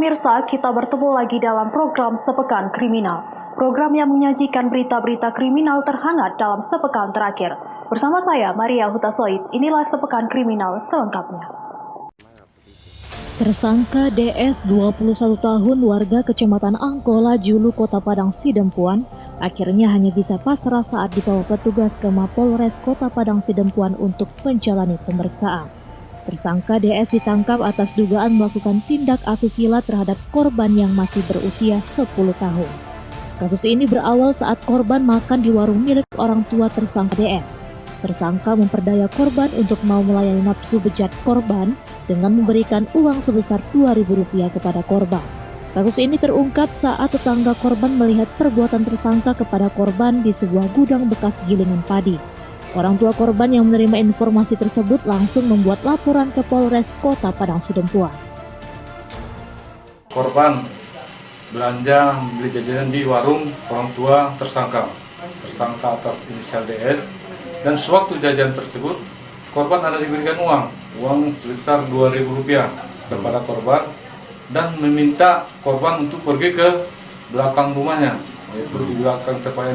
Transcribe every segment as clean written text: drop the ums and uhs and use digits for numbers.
pemirsa, kita bertemu lagi dalam program Sepekan Kriminal. Program yang menyajikan berita-berita kriminal terhangat dalam sepekan terakhir. Bersama saya, Maria Hutasoid, inilah Sepekan Kriminal selengkapnya. Tersangka DS 21 tahun warga Kecamatan Angkola, Julu, Kota Padang, Sidempuan, akhirnya hanya bisa pasrah saat dibawa petugas ke Mapolres Kota Padang, Sidempuan untuk menjalani pemeriksaan. Tersangka DS ditangkap atas dugaan melakukan tindak asusila terhadap korban yang masih berusia 10 tahun. Kasus ini berawal saat korban makan di warung milik orang tua tersangka DS. Tersangka memperdaya korban untuk mau melayani nafsu bejat korban dengan memberikan uang sebesar Rp2.000 kepada korban. Kasus ini terungkap saat tetangga korban melihat perbuatan tersangka kepada korban di sebuah gudang bekas gilingan padi. Orang tua korban yang menerima informasi tersebut langsung membuat laporan ke Polres Kota Padang Sidempuan. Korban belanja beli jajanan di warung orang tua tersangka atas inisial DS, dan sewaktu jajan tersebut korban ada diberikan uang sebesar Rp2.000 kepada korban dan meminta korban untuk pergi ke belakang rumahnya, yaitu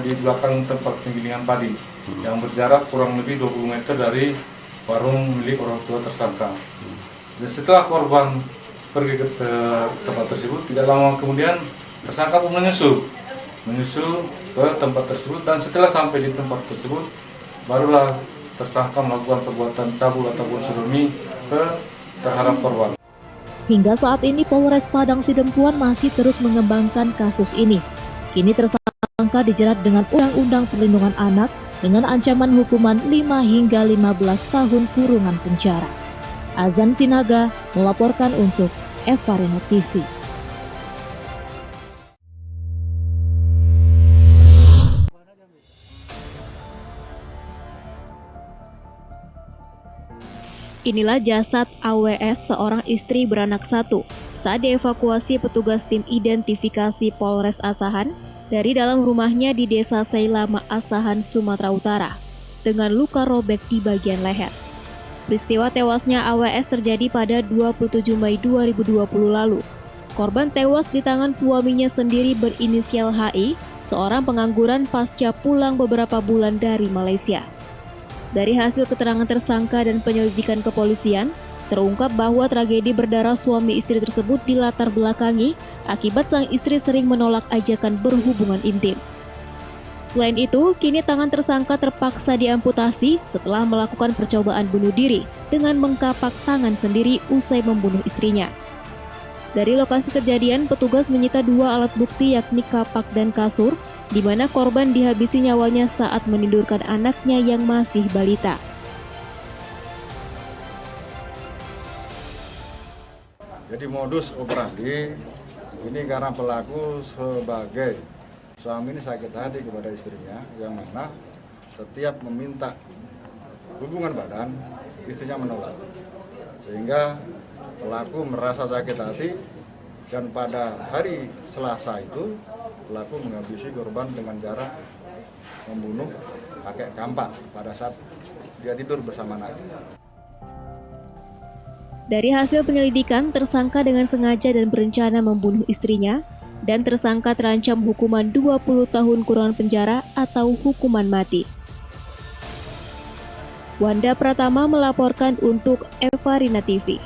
di belakang tempat penggilingan padi yang berjarak kurang lebih 20 meter dari warung milik orang tua tersangka. Dan setelah korban pergi ke tempat tersebut, tidak lama kemudian tersangka pun menyusul ke tempat tersebut, dan setelah sampai di tempat tersebut barulah tersangka melakukan perbuatan cabul ataupun sodomi terhadap korban. Hingga saat ini Polres Padang Sidempuan masih terus mengembangkan kasus ini. Kini tersangka dijerat dengan Undang-Undang Perlindungan Anak dengan ancaman hukuman 5 hingga 15 tahun kurungan penjara. Azan Sinaga melaporkan untuk Evarina TV. Inilah jasad AWS, seorang istri beranak satu, saat dievakuasi petugas tim identifikasi Polres Asahan dari dalam rumahnya di Desa Seilama, Asahan, Sumatera Utara, dengan luka robek di bagian leher. Peristiwa tewasnya AWS terjadi pada 27 Mei 2020 lalu. Korban tewas di tangan suaminya sendiri berinisial HI, seorang pengangguran pasca pulang beberapa bulan dari Malaysia. Dari hasil keterangan tersangka dan penyelidikan kepolisian, terungkap bahwa tragedi berdarah suami istri tersebut dilatar belakangi akibat sang istri sering menolak ajakan berhubungan intim. Selain itu, kini tangan tersangka terpaksa diamputasi setelah melakukan percobaan bunuh diri dengan mengkapak tangan sendiri usai membunuh istrinya. Dari lokasi kejadian, petugas menyita 2 alat bukti yakni kapak dan kasur, di mana korban dihabisi nyawanya saat menidurkan anaknya yang masih balita. Jadi modus operandi ini karena pelaku sebagai suami ini sakit hati kepada istrinya, yang mana setiap meminta hubungan badan, istrinya menolak. Sehingga pelaku merasa sakit hati, dan pada hari Selasa itu pelaku menghabisi korban dengan cara membunuh pakai kampak pada saat dia tidur bersama anaknya. Dari hasil penyelidikan, tersangka dengan sengaja dan berencana membunuh istrinya, dan tersangka terancam hukuman 20 tahun kurungan penjara atau hukuman mati. Wanda Pratama melaporkan untuk Evarina TV.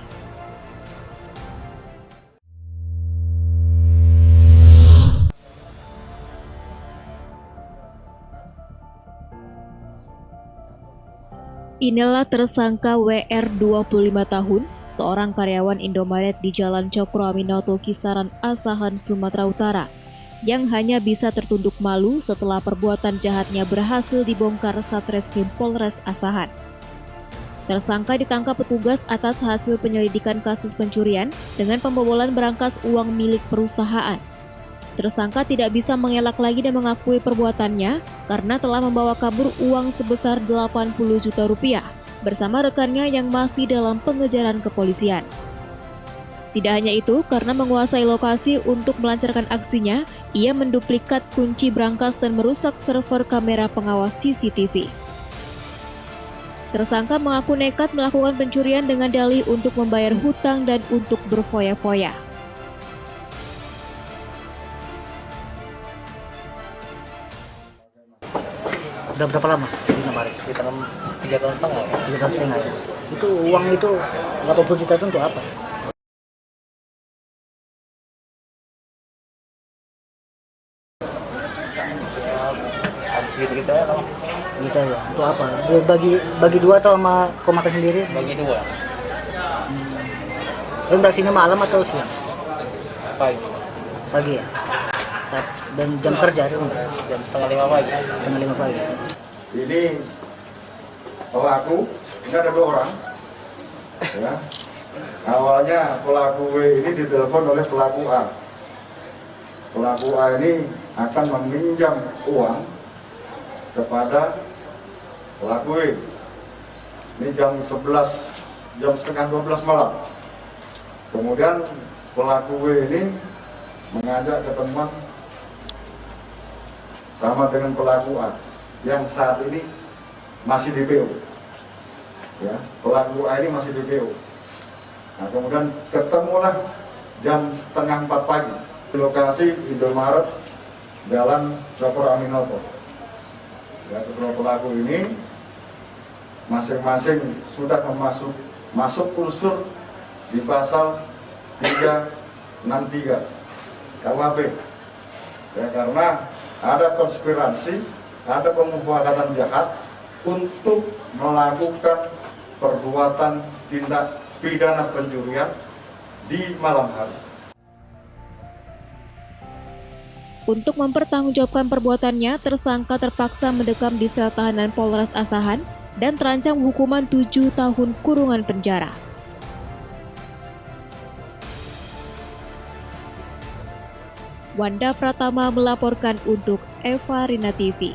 Inilah tersangka WR 25 tahun, seorang karyawan Indomaret di Jalan Cokro Aminoto, Kisaran, Asahan, Sumatera Utara, yang hanya bisa tertunduk malu setelah perbuatan jahatnya berhasil dibongkar Satreskrim Polres Asahan. Tersangka ditangkap petugas atas hasil penyelidikan kasus pencurian dengan pembobolan berangkas uang milik perusahaan. Tersangka tidak bisa mengelak lagi dan mengakui perbuatannya karena telah membawa kabur uang sebesar Rp80 juta bersama rekannya yang masih dalam pengejaran kepolisian. Tidak hanya itu, karena menguasai lokasi untuk melancarkan aksinya, ia menduplikat kunci brankas dan merusak server kamera pengawas CCTV. Tersangka mengaku nekat melakukan pencurian dengan dalih untuk membayar hutang dan untuk berfoya-foya. Udah berapa lama di Indomaret? Sekitar 3 tahun setengah. 3 tahun setengah ya. Itu uang itu 80 juta itu untuk apa? Habis gitu ya kalau Gitu ya. Untuk apa? Dia bagi dua atau sama kau makan sendiri? bagi 2 Tapi beraksinya malam atau siang? pagi, Pagi ya. Dan jam kerja itu jam setengah 5 pagi. setengah 5 pagi. Ini pelaku, ini ada 2 orang. Ya. Awalnya pelaku W ini ditelepon oleh pelaku A. Pelaku A ini akan meminjam uang kepada pelaku W. Ini jam 11, jam setengah 12 malam. Kemudian pelaku W ini mengajak ketemuan sama dengan pelaku A yang saat ini masih DPO. Ya, pelaku A ini masih DPO. Nah, kemudian ketemulah jam setengah 4 pagi di lokasi Indomaret Jalan Dr. Aminoto. Ya, kedua pelaku ini masing-masing sudah masuk unsur di pasal 363 KUHP. Ya, karena ada konspirasi, ada pemufakatan jahat untuk melakukan perbuatan tindak pidana pencurian di malam hari. Untuk mempertanggungjawabkan perbuatannya, tersangka terpaksa mendekam di sel tahanan Polres Asahan dan terancam hukuman 7 tahun kurungan penjara. Wanda Pratama melaporkan untuk Eva Rina TV.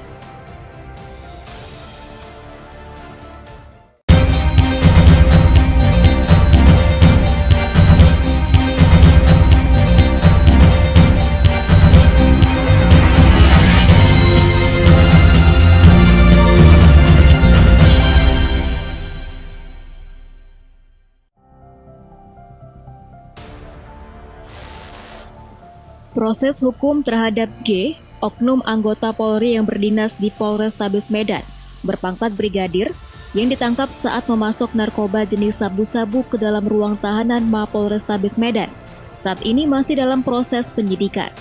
Proses hukum terhadap G, oknum anggota Polri yang berdinas di Polrestabes Medan, berpangkat brigadir, yang ditangkap saat memasok narkoba jenis sabu-sabu ke dalam ruang tahanan Mapolrestabes Medan, saat ini masih dalam proses penyidikan.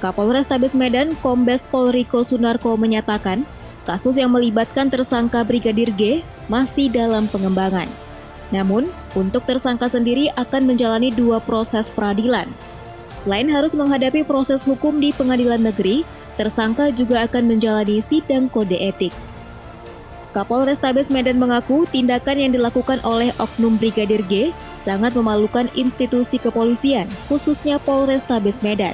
Kapolrestabes Medan, Kombes Pol Riko Sunarko menyatakan, kasus yang melibatkan tersangka Brigadir G masih dalam pengembangan. Namun, untuk tersangka sendiri akan menjalani 2 proses peradilan. Selain harus menghadapi proses hukum di pengadilan negeri, tersangka juga akan menjalani sidang kode etik. Kapolrestabes Medan mengaku tindakan yang dilakukan oleh oknum Brigadir G sangat memalukan institusi kepolisian, khususnya Polrestabes Medan,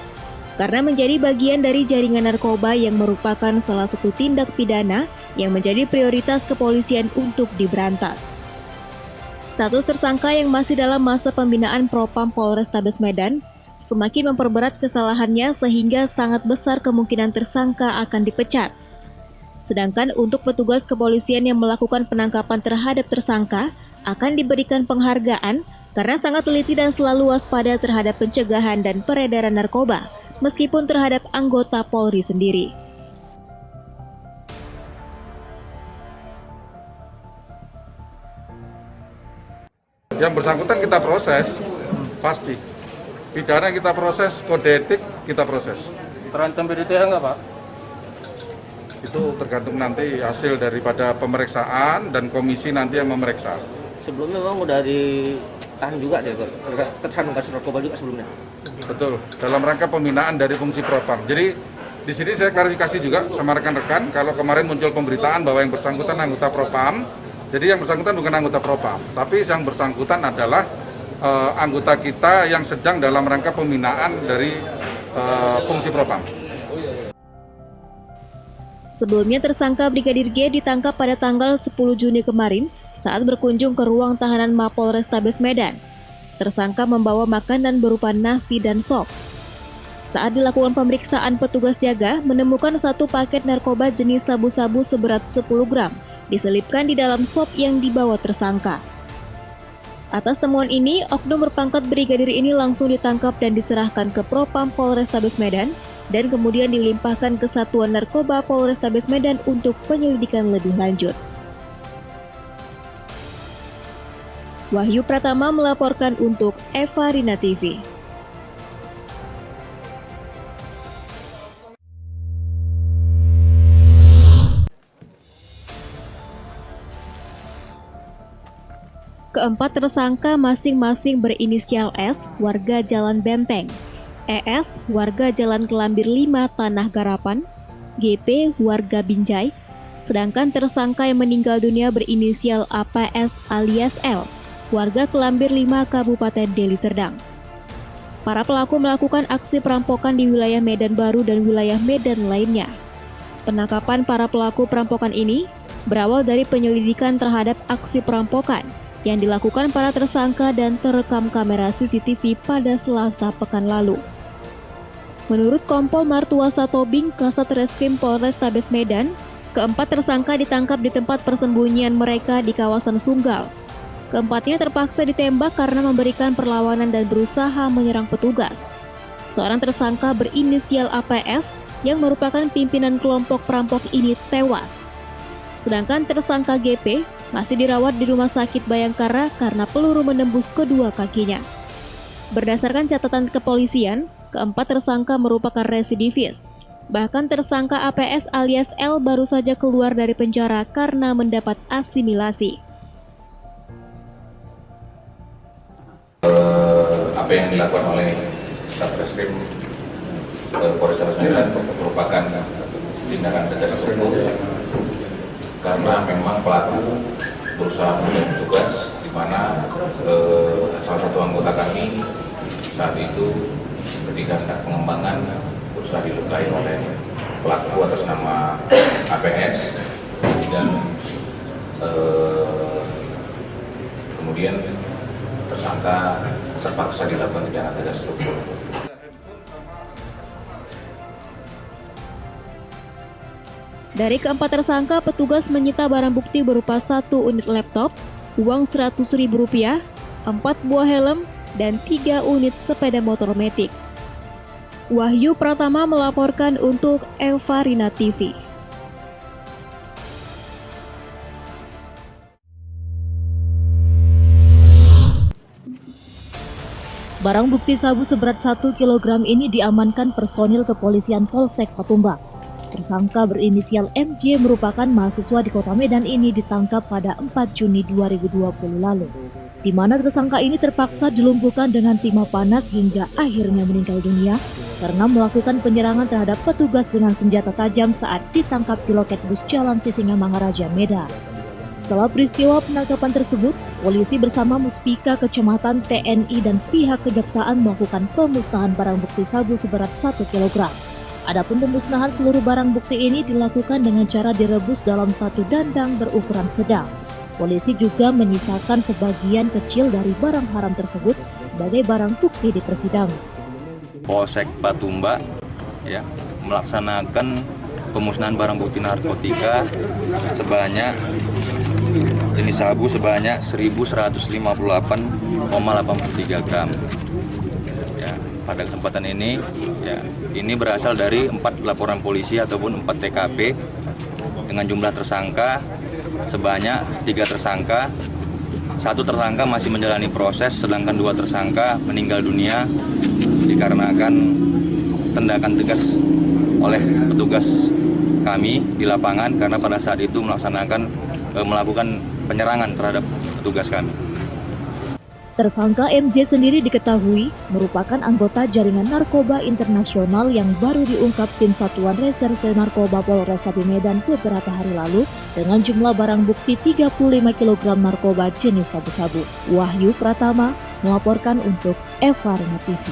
karena menjadi bagian dari jaringan narkoba yang merupakan salah satu tindak pidana yang menjadi prioritas kepolisian untuk diberantas. Status tersangka yang masih dalam masa pembinaan Propam Polrestabes Medan semakin memperberat kesalahannya sehingga sangat besar kemungkinan tersangka akan dipecat. Sedangkan untuk petugas kepolisian yang melakukan penangkapan terhadap tersangka akan diberikan penghargaan karena sangat teliti dan selalu waspada terhadap pencegahan dan peredaran narkoba, meskipun terhadap anggota Polri sendiri. Yang bersangkutan kita proses, pasti. Pidana kita proses, kode etik kita proses. Terancam PDTH nggak Pak? Itu tergantung nanti hasil daripada pemeriksaan dan komisi nanti yang memeriksa. Sebelumnya memang udah ditahan juga deh, tersandung kasus narkoba juga sebelumnya. Betul, dalam rangka pembinaan dari fungsi Propam. Jadi di sini saya klarifikasi juga sama rekan-rekan, kalau kemarin muncul pemberitaan bahwa yang bersangkutan anggota Propam, jadi yang bersangkutan bukan anggota Propam, tapi yang bersangkutan adalah anggota kita yang sedang dalam rangka pembinaan dari fungsi Propam. Sebelumnya tersangka Brigadir G ditangkap pada tanggal 10 Juni kemarin saat berkunjung ke ruang tahanan Mapolrestabes Medan. Tersangka membawa makanan berupa nasi dan sop. Saat dilakukan pemeriksaan, petugas jaga menemukan 1 paket narkoba jenis sabu-sabu seberat 10 gram diselipkan di dalam sop yang dibawa tersangka. Atas temuan ini, oknum berpangkat brigadir ini langsung ditangkap dan diserahkan ke Propam Polrestabes Medan dan kemudian dilimpahkan ke Satuan Narkoba Polrestabes Medan untuk penyelidikan lebih lanjut. Wahyu Pratama melaporkan untuk Eva Rina TV. Keempat tersangka masing-masing berinisial S, warga Jalan Benteng, ES, warga Jalan Kelambir 5 Tanah Garapan, GP, warga Binjai, sedangkan tersangka yang meninggal dunia berinisial APS alias L, warga Kelambir 5 Kabupaten Deli Serdang. Para pelaku melakukan aksi perampokan di wilayah Medan Baru dan wilayah Medan lainnya. Penangkapan para pelaku perampokan ini berawal dari penyelidikan terhadap aksi perampokan yang dilakukan para tersangka dan terekam kamera CCTV pada Selasa pekan lalu. Menurut Kompol Martuasa Tobing, Kasat Reskrim Polrestabes Medan, keempat tersangka ditangkap di tempat persembunyian mereka di kawasan Sunggal. Keempatnya terpaksa ditembak karena memberikan perlawanan dan berusaha menyerang petugas. Seorang tersangka berinisial APS yang merupakan pimpinan kelompok perampok ini tewas. Sedangkan tersangka GP masih dirawat di Rumah Sakit Bayangkara karena peluru menembus kedua kakinya. Berdasarkan catatan kepolisian, keempat tersangka merupakan residivis. Bahkan tersangka APS alias L baru saja keluar dari penjara karena mendapat asimilasi. Apa yang dilakukan oleh Satreskrim Polrestabes Medan merupakan tindakan tegas hukum karena memang pelaku berusaha menjadi petugas, di mana salah satu anggota kami saat itu ketika hendak pengembangan berusaha dilukai oleh pelaku atas nama APS dan kemudian tersangka terpaksa dilakukan tindakan tegas hukum. Dari keempat tersangka, petugas menyita barang bukti berupa 1 unit laptop, uang Rp100.000, 4 buah helm, dan 3 unit sepeda motor metik. Wahyu Pratama melaporkan untuk Eva Rina TV. Barang bukti sabu seberat 1 kg ini diamankan personil kepolisian Polsek Patumbak. Tersangka berinisial MJ merupakan mahasiswa di Kota Medan ini ditangkap pada 4 Juni 2020 lalu, di mana tersangka ini terpaksa dilumpuhkan dengan timah panas hingga akhirnya meninggal dunia karena melakukan penyerangan terhadap petugas dengan senjata tajam saat ditangkap di loket bus Jalan Sisingamangaraja, Medan. Setelah peristiwa penangkapan tersebut, polisi bersama Muspika Kecamatan, TNI, dan pihak kejaksaan melakukan pemusnahan barang bukti sabu seberat 1 kg. Adapun pemusnahan seluruh barang bukti ini dilakukan dengan cara direbus dalam satu dandang berukuran sedang. Polisi juga menyisakan sebagian kecil dari barang haram tersebut sebagai barang bukti di persidangan. Polsek Patumbak melaksanakan pemusnahan barang bukti narkotika sebanyak jenis sabu sebanyak 1.158,83 gram. Pada kesempatan ini, ini berasal dari 4 laporan polisi ataupun 4 TKP dengan jumlah tersangka sebanyak 3 tersangka. 1 tersangka masih menjalani proses, sedangkan 2 tersangka meninggal dunia dikarenakan tindakan tegas oleh petugas kami di lapangan karena pada saat itu melakukan penyerangan terhadap petugas kami. Tersangka MJ sendiri diketahui merupakan anggota jaringan narkoba internasional yang baru diungkap tim Satuan Reserse Narkoba Polrestabes Medan beberapa hari lalu dengan jumlah barang bukti 35 kg narkoba jenis sabu-sabu. Wahyu Pratama melaporkan untuk Eva Rina TV.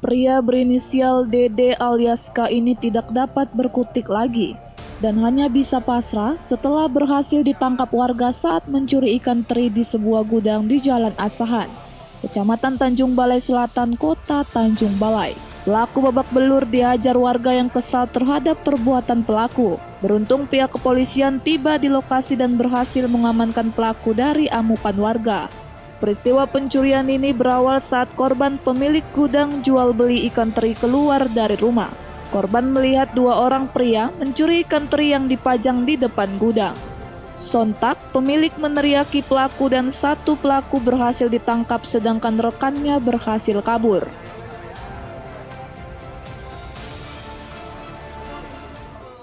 Pria berinisial DD alias K ini tidak dapat berkutik lagi dan hanya bisa pasrah setelah berhasil ditangkap warga saat mencuri ikan teri di sebuah gudang di Jalan Asahan, Kecamatan Tanjung Balai Selatan, Kota Tanjung Balai. Pelaku babak belur dihajar warga yang kesal terhadap perbuatan pelaku. Beruntung pihak kepolisian tiba di lokasi dan berhasil mengamankan pelaku dari amukan warga. Peristiwa pencurian ini berawal saat korban pemilik gudang jual beli ikan teri keluar dari rumah. Korban melihat dua orang pria mencuri ikan teri yang dipajang di depan gudang. Sontak, pemilik meneriaki pelaku dan satu pelaku berhasil ditangkap sedangkan rekannya berhasil kabur.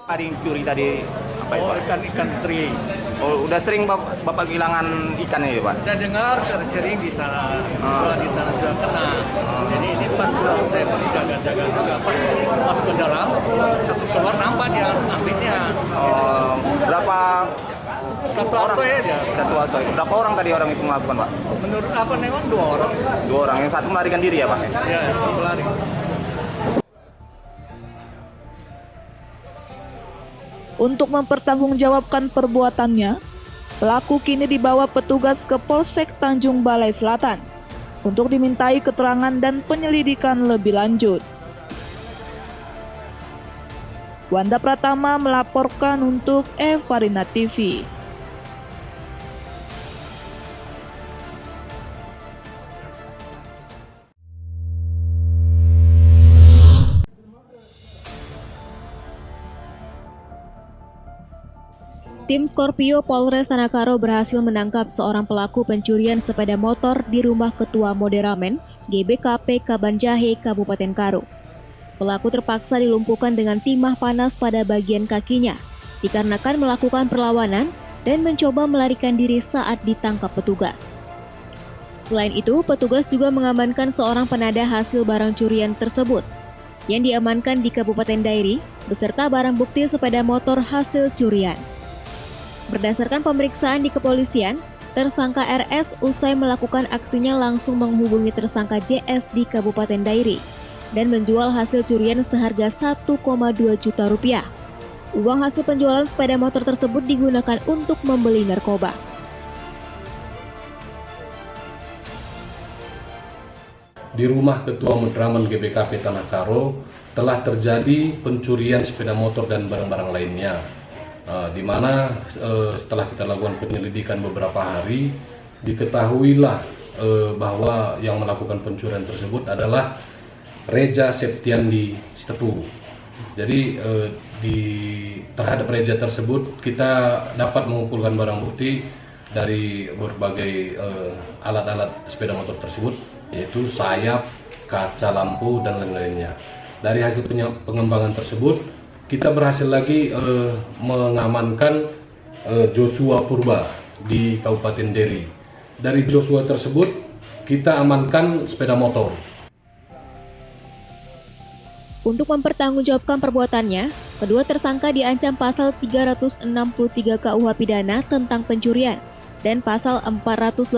Hari curi tadi apa itu? Ikan teri. Oh, udah sering bapak kehilangan ikan ya, Pak? Saya dengar sering di sana, di sana sudah kena. Jadi ini pas pulang saya masih jaga-jaga juga. Pas masuk ke dalam, aku keluar nampak dia ambilnya. Berapa? Satu asoy aja. Satu asoy. Berapa orang tadi orang itu melakukan, Pak? Menurut apa memang 2 orang. 2 orang. Yang satu melarikan diri ya, Pak? Ya, satu lari. Untuk mempertanggungjawabkan perbuatannya, pelaku kini dibawa petugas ke Polsek Tanjung Balai Selatan untuk dimintai keterangan dan penyelidikan lebih lanjut. Wanda Pratama melaporkan untuk Evarina TV. Tim Scorpio Polres Tanah berhasil menangkap seorang pelaku pencurian sepeda motor di rumah Ketua Moderamen GBKP Kabanjahe, Kabupaten Karo. Pelaku terpaksa dilumpuhkan dengan timah panas pada bagian kakinya dikarenakan melakukan perlawanan dan mencoba melarikan diri saat ditangkap petugas. Selain itu, petugas juga mengamankan seorang penada hasil barang curian tersebut yang diamankan di Kabupaten Dairi beserta barang bukti sepeda motor hasil curian. Berdasarkan pemeriksaan di kepolisian, tersangka RS usai melakukan aksinya langsung menghubungi tersangka JS di Kabupaten Dairi dan menjual hasil curian seharga 1,2 juta rupiah. Uang hasil penjualan sepeda motor tersebut digunakan untuk membeli narkoba. Di rumah Ketua Moderamen GBKP Tanah Karo telah terjadi pencurian sepeda motor dan barang-barang lainnya. Di mana setelah kita lakukan penyelidikan beberapa hari, diketahuilah bahwa yang melakukan pencurian tersebut adalah Reja Septiandi Stepu. Jadi terhadap Reja tersebut kita dapat mengumpulkan barang bukti dari berbagai alat-alat sepeda motor tersebut, yaitu sayap, kaca lampu, dan lain-lainnya. Dari hasil pengembangan tersebut, kita berhasil lagi mengamankan Joshua Purba di Kabupaten Deri. Dari Joshua tersebut, kita amankan sepeda motor. Untuk mempertanggungjawabkan perbuatannya, kedua tersangka diancam pasal 363 KUH Pidana tentang pencurian dan pasal 480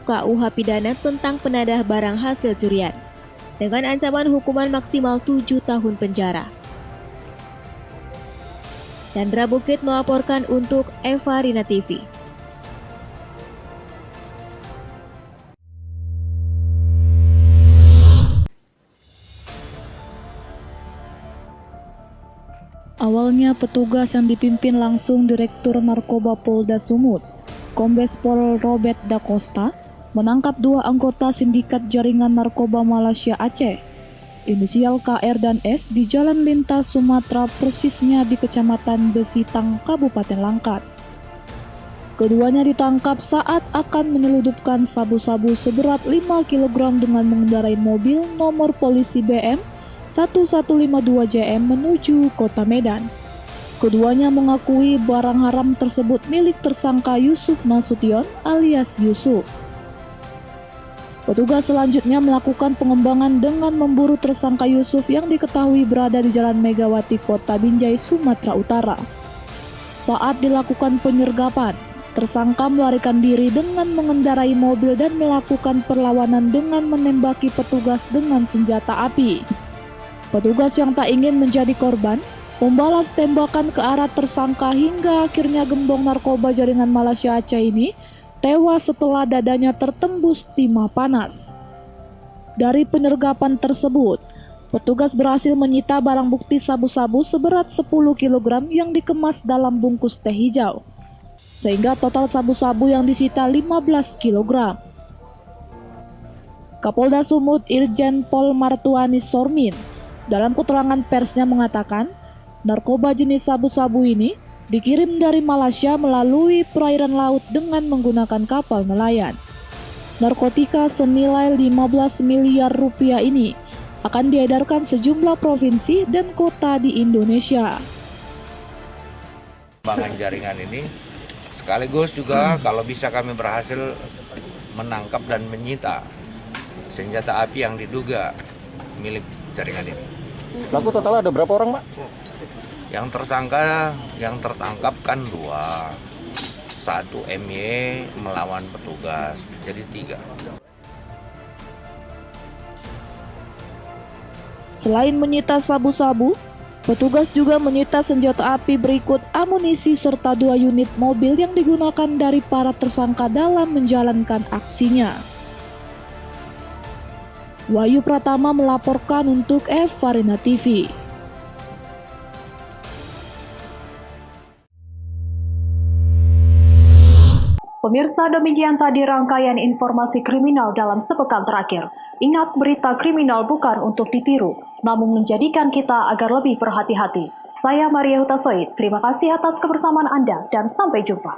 KUH Pidana tentang penadah barang hasil curian dengan ancaman hukuman maksimal 7 tahun penjara. Chandra Bukit melaporkan untuk Evarina TV. Awalnya petugas yang dipimpin langsung Direktur Narkoba Polda Sumut, Kombes Pol Robert Da Costa, menangkap 2 anggota sindikat jaringan narkoba Malaysia Aceh, inisial KR dan S, di Jalan Lintas Sumatera, persisnya di Kecamatan Besitang, Kabupaten Langkat. Keduanya ditangkap saat akan menyeludupkan sabu-sabu seberat 5 kg dengan mengendarai mobil nomor polisi BM 1152 JM menuju Kota Medan. Keduanya mengakui barang haram tersebut milik tersangka Yusuf Nasution alias Yusuf. Petugas selanjutnya melakukan pengembangan dengan memburu tersangka Yusuf yang diketahui berada di Jalan Megawati, Kota Binjai, Sumatera Utara. Saat dilakukan penyergapan, Tersangka melarikan diri dengan mengendarai mobil dan melakukan perlawanan dengan menembaki petugas dengan senjata api. Petugas yang tak ingin menjadi korban membalas tembakan ke arah tersangka hingga akhirnya gembong narkoba jaringan Malaysia Aceh ini tewas setelah dadanya tertembus timah panas. Dari penyergapan tersebut, petugas berhasil menyita barang bukti sabu-sabu seberat 10 kg yang dikemas dalam bungkus teh hijau, sehingga total sabu-sabu yang disita 15 kg. Kapolda Sumut Irjen Pol Martuani Sormin dalam keterangan persnya mengatakan, narkoba jenis sabu-sabu ini dikirim dari Malaysia melalui perairan laut dengan menggunakan kapal nelayan. Narkotika senilai 15 miliar rupiah ini akan diedarkan sejumlah provinsi dan kota di Indonesia. Pengembangan jaringan ini sekaligus juga kalau bisa kami berhasil menangkap dan menyita senjata api yang diduga milik jaringan ini. Pelaku total ada berapa orang, Pak? Yang tersangka, yang tertangkap kan 2. 1 MY melawan petugas, jadi 3. Selain menyita sabu-sabu, petugas juga menyita senjata api berikut amunisi serta 2 unit mobil yang digunakan dari para tersangka dalam menjalankan aksinya. Wahyu Pratama melaporkan untuk Farina TV. Pemirsa, demikian tadi rangkaian informasi kriminal dalam sepekan terakhir. Ingat, berita kriminal bukan untuk ditiru, namun menjadikan kita agar lebih berhati-hati. Saya Maria Hutasoid, terima kasih atas kebersamaan Anda dan sampai jumpa.